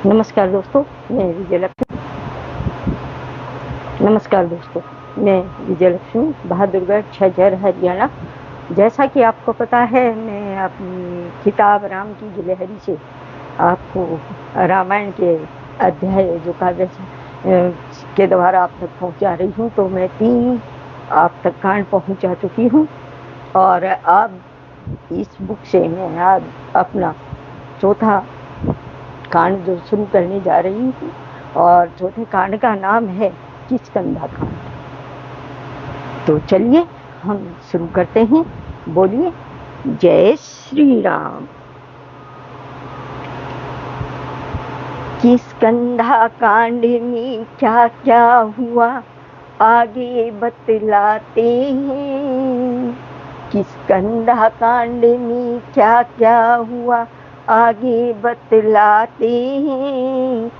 नमस्कार दोस्तों, मैं विजयलक्ष्मी। नमस्कार दोस्तों, मैं विजयलक्ष्मी, बहादुरगढ़ छज्जर, हरियाणा। जैसा कि आपको पता है, मैं अपनी किताब राम की गिलहरी से आपको रामायण के अध्याय जो काव्य के द्वारा आप तक पहुंचा रही हूं। तो मैं 3 आप तक कांड पहुंचा चुकी हूं और अब इस बुक से मैं आज अपना चौथा कांड जो शुरू करने जा रही हूँ। और चौथे कांड का नाम है किष्किंधा कांड। तो चलिए हम शुरू करते हैं। बोलिए जय श्री राम। किष्किंधा कांड में क्या क्या हुआ आगे बतलाते हैं। किष्किंधा कांड में क्या क्या हुआ आगे बतलाते हैं।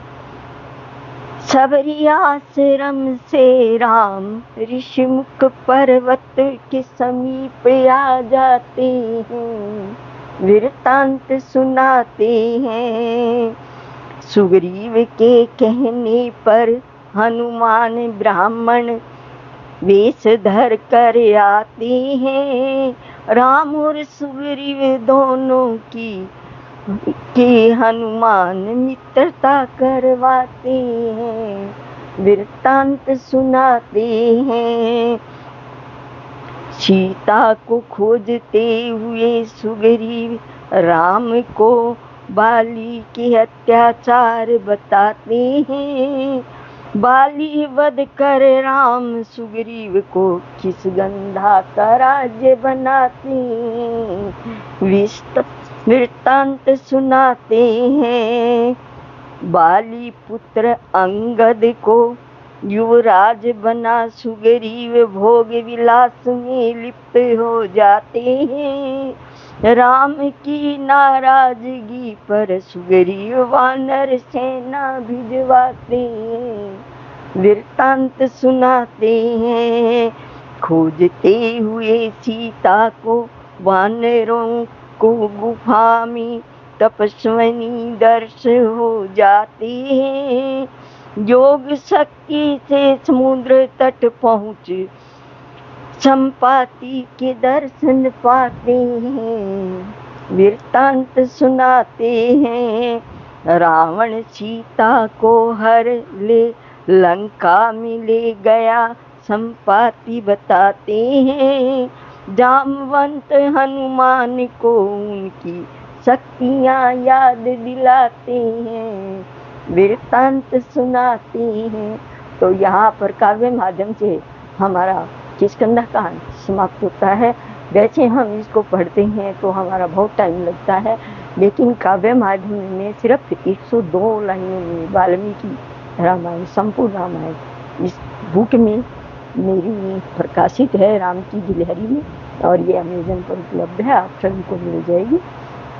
सबरी आश्रम से राम ऋषिमुख पर्वत के समीप आ जाते हैं। वृत्तांत सुनाते हैं। सुग्रीव के कहने पर हनुमान ब्राह्मण वेश धर कर आते हैं। राम और सुग्रीव दोनों की हनुमान मित्रता करवाते हैं। वृत्तांत सुनाते हैं। सीता को खोजते हुए सुग्रीव राम को बाली के अत्याचार बताते हैं। बाली वध कर राम सुग्रीव को किष्किंधा का राज्य बनाते हैं। वृत्तांत सुनाते हैं। बाली पुत्र अंगद को युवराज बना सुग्रीव भोग विलास में लिप्त हो जाते हैं। राम की नाराजगी पर सुग्रीव वानर सेना भिजवाते हैं। वृत्तांत सुनाते हैं। खोजते हुए सीता को वानरों को गुफा में तपस्विनी दर्श हो जाते हैं। योग शक्ति से समुद्र तट पहुँच संपाति के दर्शन पाते हैं। वृत्तांत सुनाते हैं। रावण सीता को हर ले लंका में ले गया संपाति बताते हैं। जामवंत हनुमान को उनकी शक्तियाँ याद दिलाते हैं। वृत्तांत सुनाते हैं। तो यहाँ पर काव्य माध्यम से हमारा किष्किंधा कांड समाप्त होता है। वैसे हम इसको पढ़ते हैं तो हमारा बहुत टाइम लगता है, लेकिन काव्य माध्यम में सिर्फ 102 लाइनों में वाल्मीकि रामायण, संपूर्ण रामायण इस बुक में मेरी प्रकाशित है राम की गिलहरी में, और ये अमेज़न पर उपलब्ध है, आप सभी को मिल जाएगी।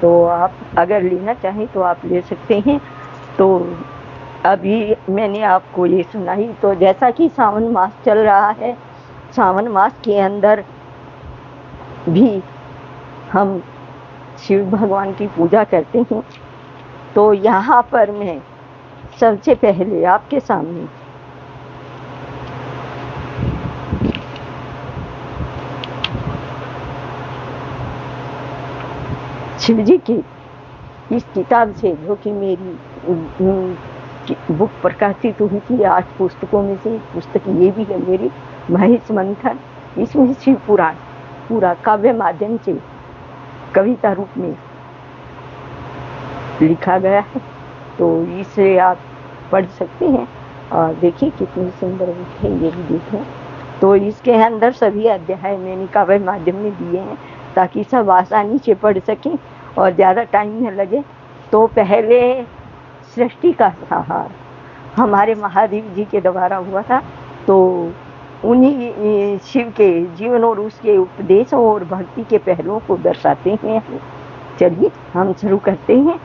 तो आप अगर लेना चाहें तो आप ले सकते हैं। तो अभी मैंने आपको ये सुनाई। तो जैसा कि सावन मास चल रहा है, सावन मास के अंदर भी हम शिव भगवान की पूजा करते हैं। तो यहाँ पर मैं सबसे पहले आपके सामने शिव जी की इस किताब से, जो कि मेरी बुक प्रकाशित हुई थी 8 पुस्तकों में से पुस्तक ये भी है मेरी, महेश मंथन। इसमें शिव पुराण पूरा काव्य माध्यम से कविता रूप में लिखा गया है। तो इसे आप पढ़ सकते हैं और देखिए कितनी सुंदर बुक है, ये भी देखें। तो इसके अंदर सभी अध्याय मैंने काव्य माध्यम में दिए हैं ताकि सब आसानी से पढ़ सकें और ज़्यादा टाइम न लगे। तो पहले सृष्टि का संहार हमारे महादेव जी के द्वारा हुआ था। तो उन्हीं शिव के जीवन और उसके उपदेशों और भक्ति के पहलुओं को दर्शाते हैं। चलिए हम शुरू करते हैं।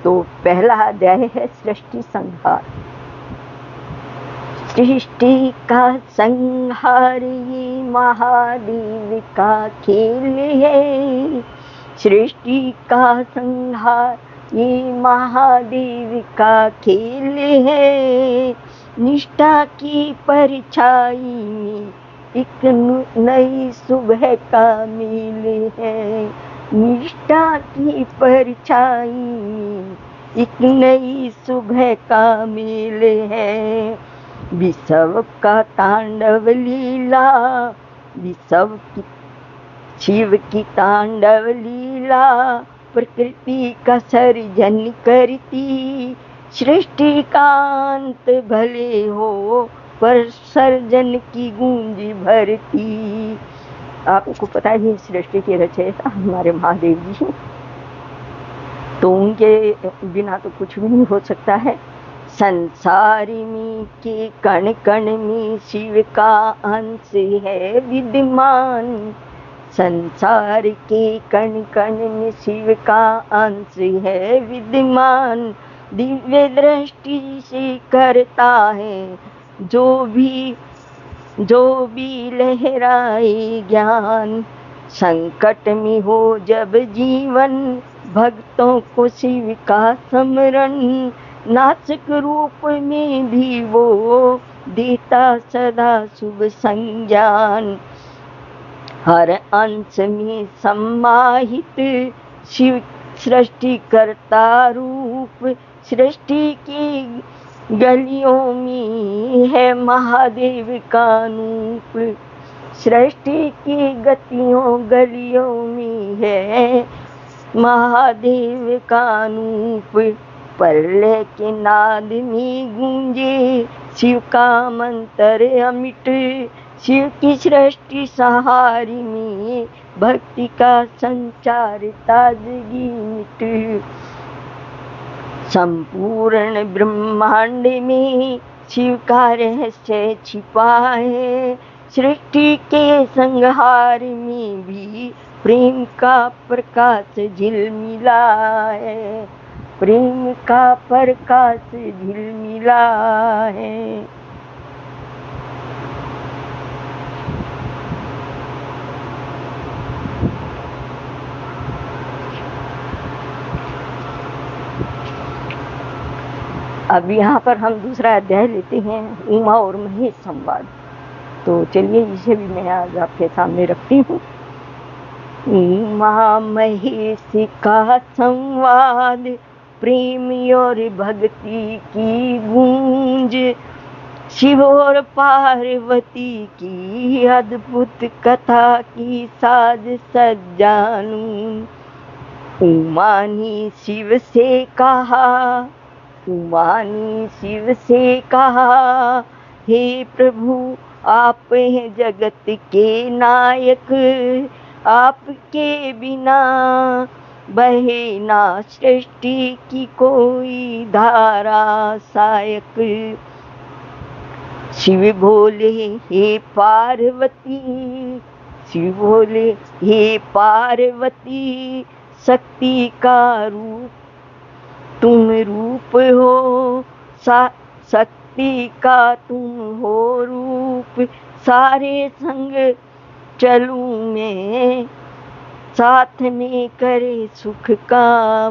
तो पहला अध्याय है सृष्टि संहार। सृष्टि का संहार ये महादेव का खेल है। सृष्टि का संहार ये महादेव का खेल है। निष्ठा की परछाई में एक नई सुबह का मेल है। निष्ठा की परछाई में एक नई सुबह का मेल है। विषव का तांडव लीला, विषव की शिव की तांडव लीला, प्रकृति का सर्जन करती। सृष्टि का अंत भले हो, पर सर्जन की गूंज भरती। आपको पता है सृष्टि के रचयिता हमारे महादेव जी, तो उनके बिना तो कुछ भी नहीं हो सकता है। संसार में के कण कण में शिव का अंश है विद्यमान। संसार के कण कण में शिव का अंश है विद्यमान। दिव्य दृष्टि से करता है जो भी लहराए ज्ञान। संकट में हो जब जीवन, भक्तों को शिव का स्मरण। नाचक रूप में भी वो देता सदा शुभ संज्ञान। हर अंश में सम्माहित शिव सृष्टि करता रूप। सृष्टि की गलियों में है महादेव का अनूप। सृष्टि की गलियों में है महादेव का अनूप। प्रलय के नाद में गूंजे शिव का मंत्र अमिट। शिव की सृष्टि सहारी में भक्ति का संचार ताजगी मिट। संपूर्ण ब्रह्मांड में शिव का रहस्य छिपा है। सृष्टि के संहार में भी प्रेम का प्रकाश झिलमिला है। प्रेम का प्रकाश झिलमिला है। अब यहाँ पर हम दूसरा अध्याय लेते हैं, उमा और महेश संवाद। तो चलिए इसे भी मैं आज आपके सामने रखती हूँ। उमा महेश का संवाद, प्रेम और भक्ति की गूंज। शिव और पार्वती की अद्भुत कथा की साज सज्जानू। उमा ने शिव से कहा, उमा ने शिव से कहा, हे प्रभु आप हैं जगत के नायक। आपके बिना बहे ना सृष्टि की कोई धारा सहायक। शिव बोले हे पार्वती, शिव बोले हे पार्वती, शक्ति का रूप तुम रूप हो। शक्ति का तुम हो रूप। सारे संग चलूं मैं, साथ में करे सुख का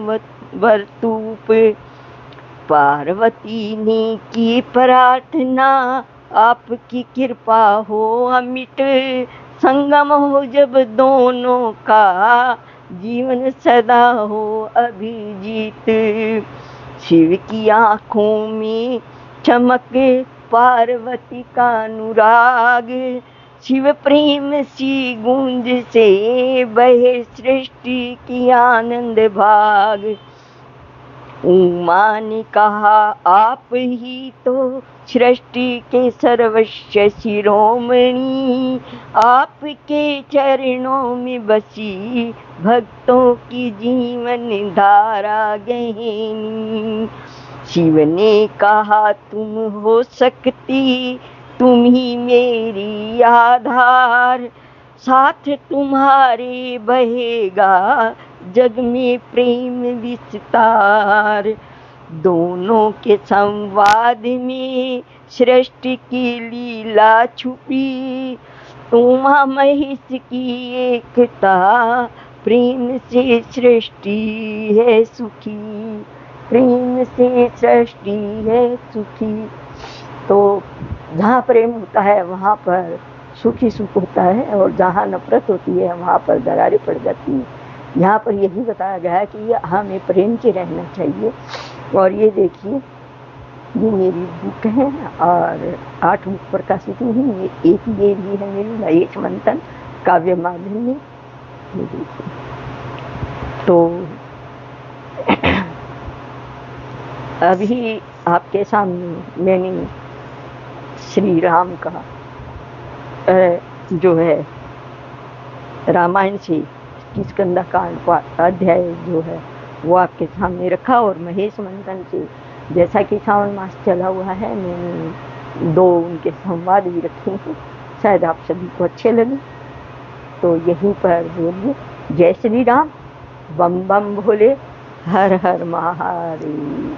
वर्तूप। पार्वती ने की प्रार्थना, आपकी कृपा हो अमिट। संगम हो जब दोनों का, जीवन सदा हो अभिजीत। शिव की आँखों में चमक, पार्वती का अनुराग। शिव प्रेम सी गूंज से बहे सृष्टि की आनंद भाग। उमा ने कहा आप ही तो सृष्टि के सर्वस्व शिरोमणि। आपके चरणों में बसी भक्तों की जीवन धारा गहनी। शिव ने कहा तुम हो सकती, तुम ही मेरी आधार। साथ तुम्हारे बहेगा जग में प्रेम विस्तार। दोनों के संवाद में सृष्टि की लीला छुपी। उमा महेश की एकता प्रेम से सृष्टि है सुखी, प्रेम से सृष्टि है सुखी। तो जहाँ प्रेम होता है वहाँ पर सुखी सुख होता है, और जहाँ नफरत होती है वहाँ पर दरारें पड़ जाती है। यहाँ पर यही बताया गया है कि हमें प्रेम से रहना चाहिए। और ये देखिए, ये मेरी बुक है और 8 बुक प्रकाशित हुई, ये एक ये भी है मेरी महेश मंथन काव्य माधुर्य। ये देखिए, तो अभी आपके सामने मैंने श्री राम का जो है रामायण से किष्किंधा-कांड अध्याय जो है वो आपके सामने रखा, और महेश मंथन से जैसा कि सावन मास चला हुआ है मैंने 2 उनके संवाद भी रखे हैं, शायद आप सभी को अच्छे लगे। तो यहीं पर बोलिए जय श्री राम, बम बम भोले, हर हर महादेव।